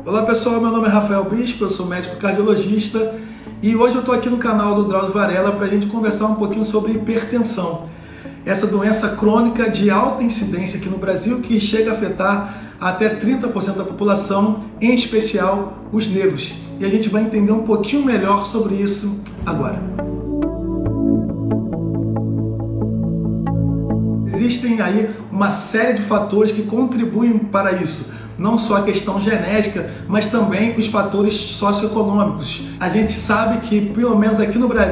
Olá pessoal, meu nome é Rafael Bispo, eu sou médico cardiologista e hoje eu estou aqui no canal do Drauzio Varela para a gente conversar um pouquinho sobre hipertensão. Essa doença crônica de alta incidência aqui no Brasil que chega a afetar até 30% da população, em especial os negros. E a gente vai entender um pouquinho melhor sobre isso agora. Existem aí uma série de fatores que contribuem para isso. Não só a questão genética, mas também os fatores socioeconômicos. A gente sabe que, pelo menos aqui no Brasil,